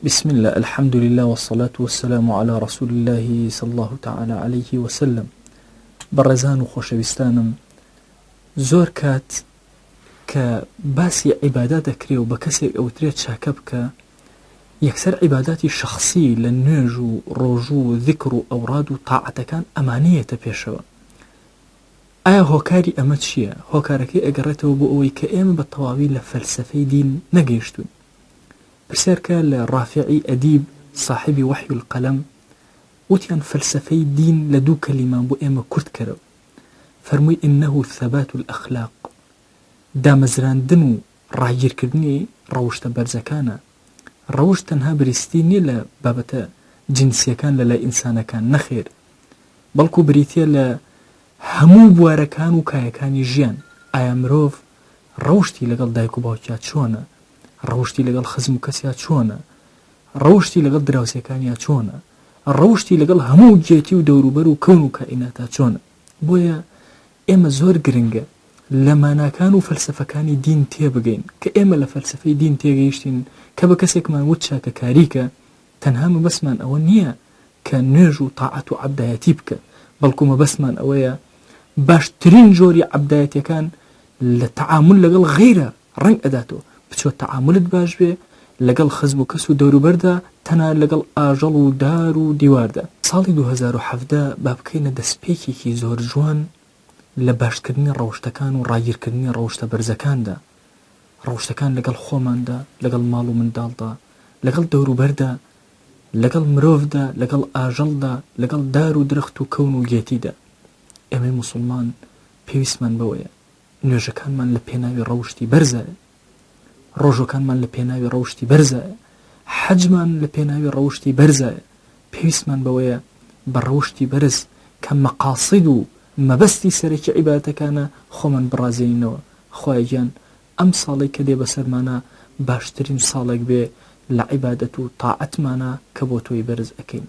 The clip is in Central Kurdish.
بسم الله، الحمد لله، والصلاة والسلام على رسول الله صلى الله تعالى عليه وسلم. بەڕێزان و خۆشەویستانم، زۆر کات کە باسی عیبادات دەکرێ و بە کەسێک ئەوترێت چاکە بکە، یەکسەر عیباداتی شخصی لە نوێژ و ڕۆژوو و ذکر و ئەوراد و تاعەتەکان ئەمانەیەتە پێشەوە. ئایا هۆکاری ئەمە چییە؟ هۆکارەکەی ئەگەڕێتەوە بۆ ئەوەی کە ئێمە بە تەواوی لە فەلسەفەی دین نەگەیشتوون. پرسیارکە لە ڕافعی ئەدیب صاحبی وحی القەلەم وتیان فەلسەفەی دین لە دوو کەلیمان بۆ ئێمە کورت کەرەوە. فەرمووی ئینەه ثەبات الئەخلاق، دامەزراندن و ڕاگیرکردنی ڕەوشتە بەرزەکانە. ڕەوشت تەنها بریستی نییە لە بابەتە جنسیەکان لەلای ئینسانەکان، نەخێر، بەڵکو بریتیە لە هەموو بوارەکان و کایەکانی ژیان. ئایا مرۆڤ ڕەوشتی لەگەڵ دایک و باوکیا چۆنە؟ ڕەوشتی لەگەڵ خزم و کەسیا چۆنە؟ ڕەوشتی لەگەڵ دراوسەکانیا چۆنە؟ ڕەوشتی لەگەڵ هەموو جێتی و دەوروبەر و کەون و کائیناتا چۆنە؟ بۆیە ئێمە زۆر گرنگە لە ماناکان و فەلسەفەکانی دین تێبگەین کە ئێمە لە فەلسەفەی دین تێگەیشتین کە بە کەسێکمان وت چاکە کاریکە، تەنها مەبەسمان ئەوە نییە کە نوێژ و تاعەت و عەبدایەتی بکە، بەڵکو مەبەسمان ئەوەیە باشترین جۆری عەبدایەتیەکان لە تەعامل لەگەڵ غەیرە ڕەنگ ئەداتەوە. بچۆ تەعاملت باش بێ لەگەڵ خزم و کەس و دەوروبەردا، تەنها لەگەڵ ئاژەڵ و دار و دیواردا. ساڵی 2017 با بکەینە دەستپێکێکی زۆر جوان لە باشکردنی ڕەوشتەکان و ڕاگیرکردنی ڕەوشتە بەرزەکاندا. ڕەوشتەکان لەگەڵ خۆماندا، لەگەڵ ماڵ و منداڵدا، لەگەڵ دەوروبەردا، لەگەڵ مرۆڤدا، لەگەڵ ئاژەڵدا، لەگەڵ دار و درەخت و کەون و گێتیدا. ئێمەی موسڵمان پێویستمان بەوەیە نوێژەکانمان لە پێناوی ڕەوشتی بەرزایە، ڕۆژەکانمان لە پێناوی ڕەوشتی بەرزایە، حەجمان لە پێناوی ڕەوشتی بەرزایە. پێویستمان بەوەیە بە ڕەوشتی بەرز کە مەقاسید و مەبەستی سەرەکی عیبادەتەکانە خۆمان بڕازێنینەوە. خوای گیان ئەم ساڵی کە دێ بەسەرمانە باشترین ساڵێک بێ لە عیبادەت و تاعەتمانە کە بۆ تۆی بەرز ئەکەین.